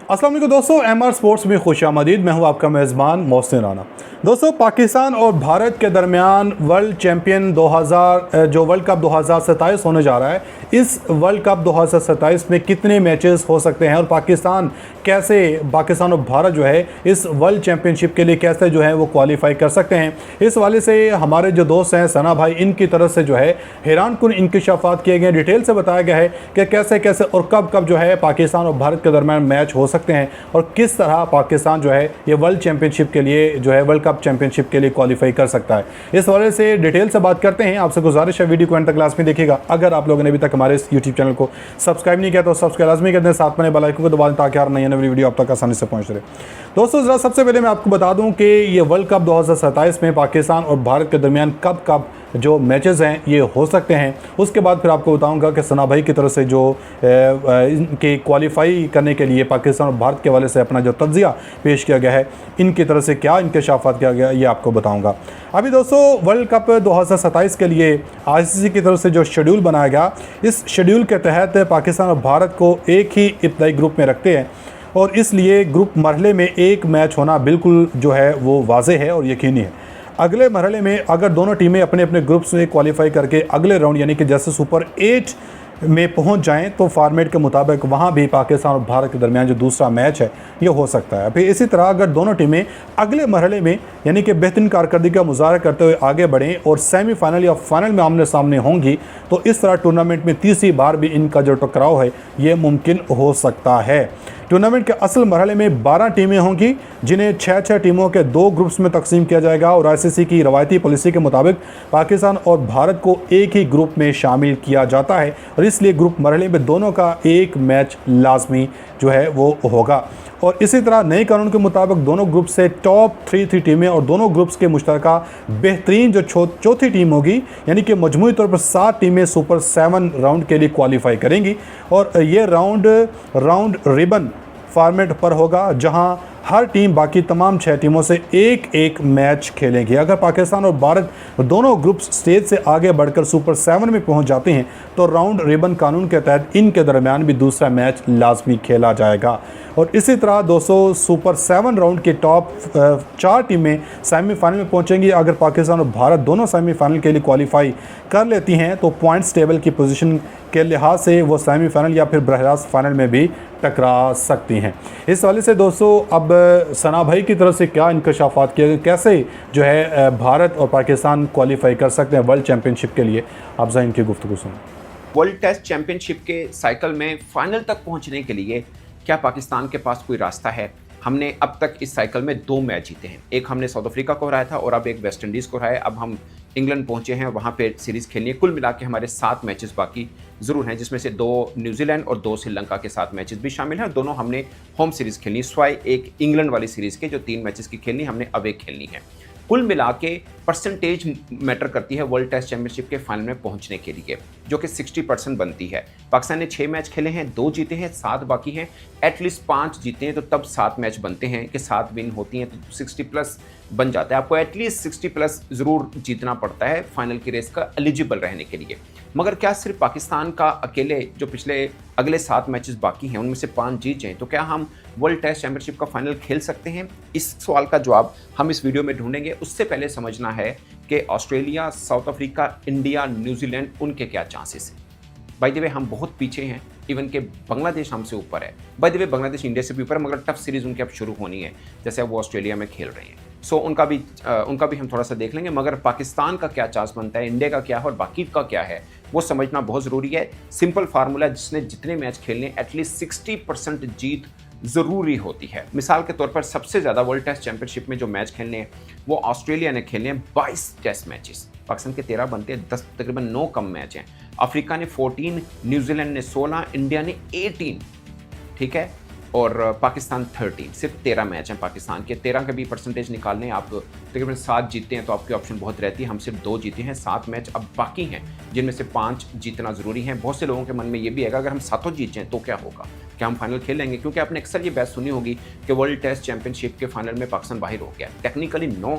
अस्सलाम वालेकुम दोस्तों, एमआर स्पोर्ट्स में खुशामदीद। मैं हूं आपका मेज़बान मोहसिन राना। दोस्तों, पाकिस्तान और भारत के दरमियान वर्ल्ड चैम्पियन 2000 जो वर्ल्ड कप 2027 होने जा रहा है, इस वर्ल्ड कप 2027 में कितने मैचेस हो सकते हैं और पाकिस्तान और भारत जो है इस वर्ल्ड चैम्पियनशिप के लिए कैसे जो है वो क्वालिफाई कर सकते हैं। इस वाले से हमारे जो दोस्त हैं सना भाई, इनकी तरफ से जो है हैरान कुन इंकशाफात किए गए, डिटेल से बताया गया है कि कैसे कैसे और कब कब जो है पाकिस्तान और भारत के दरमियान मैच हो सकते हैं और किस तरह पाकिस्तान जो है ये वर्ल्ड चैंपियनशिप के लिए जो है वर्ल्ड कप चैंपियनशिप के लिए क्वालिफाई कर सकता है। इस वजह से डिटेल से बात करते हैं। आपसे गुजारिश है वीडियो को एंड तक लाजमी देखिएगा। अगर आप लोगों ने अभी तक हमारे इस यूट्यूब चैनल को सब्सक्राइब नहीं किया तो सब्सक्राइब लाजमी कर दें, साथ में बेल आइकन को दबा दें ताकि हर नई नई वीडियो आप तक आसानी से पहुंच रहे। दोस्तों, जरा सबसे पहले मैं आपको बता दूं कि ये वर्ल्ड कप 2027 में पाकिस्तान और भारत के दरमियान कब कब जो मैचेस हैं ये हो सकते हैं। उसके बाद फिर आपको बताऊंगा कि सना भाई की तरफ से जो इनके क्वालिफाई करने के लिए पाकिस्तान और भारत के हवाले से अपना जो तज्जिया पेश किया गया है, इनकी तरफ से क्या इंकशाफात किया गया ये आपको बताऊंगा। अभी दोस्तों, वर्ल्ड कप 2027 के लिए आईसीसी की तरफ से जो शेड्यूल बनाया गया, इस शेड्यूल के तहत पाकिस्तान और भारत को एक ही इब्तदाई ग्रुप में रखते हैं और इसलिए ग्रुप मरहले में एक मैच होना बिल्कुल जो है वो वाज़ेह है और यकीनी है। अगले मरहले में अगर दोनों टीमें अपने अपने ग्रुप्स में क्वालिफाई करके अगले राउंड यानी कि जैसे सुपर 8 में पहुंच जाएं तो फॉर्मेट के मुताबिक वहां भी पाकिस्तान और भारत के दरमियान जो दूसरा मैच है ये हो सकता है। फिर इसी तरह अगर दोनों टीमें अगले मरहले में यानी कि बेहतरीन कारकर्दगी का मुजाहरा करते हुए आगे बढ़ें और सेमीफाइनल या फाइनल में आमने सामने होंगी तो इस तरह टूर्नामेंट में तीसरी बार भी इनका जो टकराव है ये मुमकिन हो सकता है। टूर्नामेंट के असल मरहले में 12 टीमें होंगी जिन्हें 6-6 टीमों के 2 ग्रुप्स में तकसीम किया जाएगा और आईसीसी की रवायती पॉलिसी के मुताबिक पाकिस्तान और भारत को एक ही ग्रुप में शामिल किया जाता है और इसलिए ग्रुप मरहले में दोनों का एक मैच लाजमी जो है वो होगा। और इसी तरह नए कानून के मुताबिक दोनों ग्रुप से टॉप 3 टीमें और दोनों ग्रुप्स के मुश्तरका बेहतरीन जो चौथी टीम होगी यानी कि मजमूई तौर पर 7 टीमें सुपर 7 राउंड के लिए क्वालिफाई करेंगी और ये राउंड रिबन फॉर्मेट पर होगा जहां हर टीम बाकी तमाम 6 टीमों से एक एक मैच खेलेंगी। अगर पाकिस्तान और भारत दोनों ग्रुप्स स्टेज से आगे बढ़कर सुपर 7 में पहुंच जाते हैं तो राउंड रिबन कानून के तहत इनके दरमियान भी दूसरा मैच लाजमी खेला जाएगा। और इसी तरह दोस्तों, सुपर 7 राउंड के टॉप 4 टीमें सेमीफाइनल में पहुंचेंगी। अगर पाकिस्तान और भारत दोनों सेमीफाइनल के लिए क्वालिफाई कर लेती हैं तो पॉइंट्स टेबल की पोजीशन के लिहाज से वो सेमीफाइनल या फिर बरह फाइनल में भी टकरा सकती हैं। इस वाले से दोस्तों, अब सना भाई की तरफ से क्या इंकशाफात किए गए, कैसे जो है भारत और पाकिस्तान क्वालिफाई कर सकते हैं वर्ल्ड चैम्पियनशिप के लिए, आप जरा इनकी गुफ्तगू सुनें। वर्ल्ड टेस्ट चैंपियनशिप के साइकिल में फाइनल तक पहुंचने के लिए क्या पाकिस्तान के पास कोई रास्ता है? हमने अब तक इस साइकिल में 2 मैच जीते हैं। एक हमने साउथ अफ्रीका को हराया था और अब एक वेस्ट इंडीज़ को हराया। अब हम इंग्लैंड पहुंचे हैं, वहां पे सीरीज़ खेलनी है। कुल मिला के हमारे 7 मैचेस बाकी ज़रूर हैं, जिसमें से 2 न्यूजीलैंड और 2 श्रीलंका के 7 मैचेस भी शामिल हैं और दोनों हमने होम सीरीज़ खेलनी, स्वाय एक इंग्लैंड वाली सीरीज़ के जो 3 मैचेस की खेलनी हमने अब एक खेलनी है। कुल मिला के परसेंटेज मैटर करती है वर्ल्ड टेस्ट चैंपियनशिप के फाइनल में पहुंचने के लिए, जो कि 60% बनती है। पाकिस्तान ने 6 मैच खेले हैं, 2 जीते हैं, 7 बाकी हैं। एटलीस्ट 5 जीते हैं तो तब 7 मैच बनते हैं कि 7 विन होती हैं तो 60+ बन जाता है। आपको एटलीस्ट 60+ ज़रूर जीतना पड़ता है फाइनल की रेस का एलिजिबल रहने के लिए। मगर क्या सिर्फ पाकिस्तान का अकेले जो पिछले अगले 7 मैचेस बाकी हैं उनमें से 5 जीत जाएँ तो क्या हम वर्ल्ड टेस्ट चैंपियनशिप का फाइनल खेल सकते हैं? इस सवाल का जवाब हम इस वीडियो में ढूंढेंगे। उससे पहले समझना है कि Australia, south Africa, India, New Zealand, उनके क्या चांसेस हैं। बाय द वे हम बहुत पीछे हैं, इवन के बांग्लादेश हमसे ऊपर है। By the way Bangladesh India से भी ऊपर है, मगर टफ सीरीज़ उनकी अब शुरू होनी है जैसे अब वो ऑस्ट्रेलिया में खेल रहे हैं। सो उनका भी हम थोड़ा सा देख लेंगे। मगर पाकिस्तान का क्या चांस बनता है, इंडिया का क्या है और बाकी का क्या है, वो समझना बहुत ज़रूरी है। सिंपल फार्मूला, जिसने जितने मैच खेलने एटलीस्ट 60% जीत ज़रूरी होती है। मिसाल के तौर पर सबसे ज़्यादा वर्ल्ड टेस्ट चैंपियनशिप में जो मैच खेलने हैं वो ऑस्ट्रेलिया ने खेलने हैं 22 टेस्ट मैचेस। पाकिस्तान के 13 बनते हैं, 10 तकरीबन 9 कम मैच हैं। अफ्रीका ने 14, न्यूजीलैंड ने 16, इंडिया ने 18, ठीक है, और पाकिस्तान 13। सिर्फ 13 मैच हैं पाकिस्तान के। 13 के भी परसेंटेज निकालने आप तकरीबन 7 जीतते हैं तो आपकी ऑप्शन बहुत रहती है। हम सिर्फ 2 जीते हैं, 7 मैच अब बाकी हैं जिनमें से 5 जीतना ज़रूरी है। बहुत से लोगों के मन में ये भी है अगर हम 7 जीत जाएँ तो क्या होगा, क्या हम फाइनल खेल लेंगे? क्योंकि आपने अक्सर ये बहस सुनी होगी कि वर्ल्ड टेस्ट चैंपियनशिप के फाइनल में पाकिस्तान बाहर हो गया। टेक्निकली नो,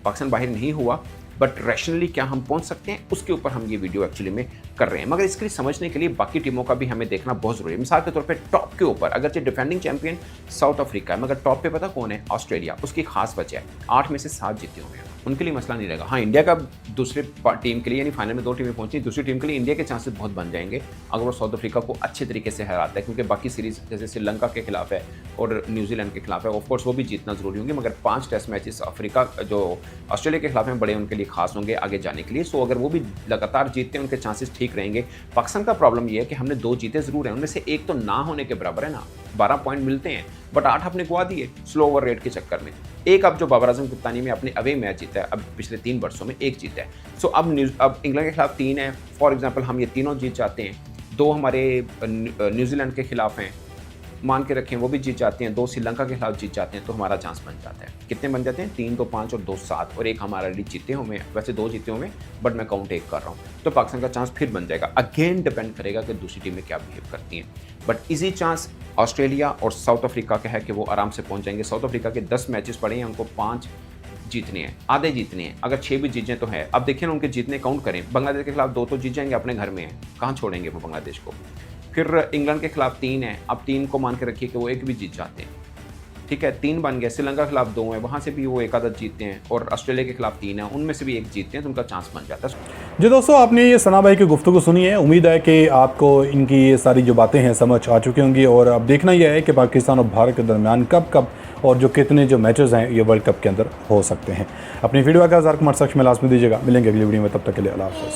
पाकिस्तान बाहर नहीं हुआ, बट रैशनली क्या हम पहुंच सकते हैं, उसके ऊपर हम ये वीडियो एक्चुअली में कर रहे हैं। मगर इसके लिए समझने के लिए बाकी टीमों का भी हमें देखना बहुत ज़रूरी है। मिसाल के तौर पे टॉप के ऊपर अगरचे डिफेंडिंग चैंपियन साउथ अफ्रीका है, मगर टॉप पे पता कौन है? ऑस्ट्रेलिया। उसकी खास वजह है 8 में से 7 जीते हुए हैं, उनके लिए मसला नहीं रहेगा। हाँ, इंडिया का दूसरे टीम के लिए, यानी फाइनल में 2 टीमें पहुंची, दूसरी टीम के लिए इंडिया के चांसेस बहुत बन जाएंगे अगर वो साउथ अफ्रीका को अच्छे तरीके से हराता है, क्योंकि बाकी सीरीज जैसे श्रीलंका के खिलाफ है और न्यूजीलैंड के खिलाफ है, ऑफकोर्स वो भी जीतना जरूरी होंगे, मगर 5 टेस्ट मैचेस अफ्रीका जो ऑस्ट्रेलिया के खिलाफ में बड़े उनके लिए खास होंगे आगे जाने के लिए। सो अगर वो भी लगातार जीतते हैं, उनके चांसेस ठीक रहेंगे। पाकिस्तान का प्रॉब्लम ये है कि हमने 2 जीते जरूर हैं, उनमें से एक तो ना होने के बराबर है ना, 12 पॉइंट मिलते हैं, बट 8 हमने गवा दिए स्लो ओवर रेट के चक्कर में। एक अब जो बाबर आजम कप्तानी में अपने अवे मैच जीता है, अब पिछले 3 वर्षों में 1 जीता है। सो अब इंग्लैंड के खिलाफ 3 है, फॉर एग्जाम्पल हम ये तीनों जीत जाते हैं, 2 हमारे न्यूजीलैंड के खिलाफ हैं, मान के रखें वो भी जीत जाते हैं, 2 श्रीलंका के खिलाफ जीत जाते हैं, तो हमारा चांस बन जाता है। कितने बन जाते हैं? 3, 2, 5 और 2, 7, और एक हमारा लीग जीते हुए, वैसे 2 जीते हुए, बट मैं काउंट 1 कर रहा हूँ, तो पाकिस्तान का चांस फिर बन जाएगा। अगेन डिपेंड करेगा कि दूसरी टीमें क्या बिहेव करती हैं, बट इजी चांस ऑस्ट्रेलिया और साउथ अफ्रीका का है कि वो आराम से पहुंच जाएंगे। साउथ अफ्रीका के 10 मैचेस पड़े हैं, उनको 5 जीतने हैं, आधे जीतने हैं, अगर 6 भी जीत जाएं तो है। अब देखिए ना, उनके जीतने काउंट करें, बांग्लादेश के खिलाफ 2 तो जीत जाएंगे, अपने घर में है, कहाँ छोड़ेंगे वो बांग्लादेश को। फिर इंग्लैंड के खिलाफ 3 है, अब 3 को मान के रखिए कि वो 1 भी जीत जाते हैं, ठीक है, 3 बन गए। श्रीलंका के खिलाफ 2 है, वहाँ से भी वो 1 आधा जीतते हैं, और ऑस्ट्रेलिया के खिलाफ 3 है, उनमें से भी 1 जीतते हैं, तो उनका चांस बन जाता है। जी दोस्तों, आपने ये सना भाई की गुफ्तगू सुनी है। उम्मीद है कि आपको इनकी ये सारी जो बातें हैं समझ आ चुकी होंगी, और अब देखना यह है कि पाकिस्तान और भारत के दरमियान कब कब और जो कितने जो मैचेस हैं ये वर्ल्ड कप के अंदर हो सकते हैं। अपनी वीडियो का ज़ार कुमार सक्ष में लाजमी दीजिएगा। मिलेंगे अगली वीडियो में, तब तक के लिए अल्लाह हाफ़िज़।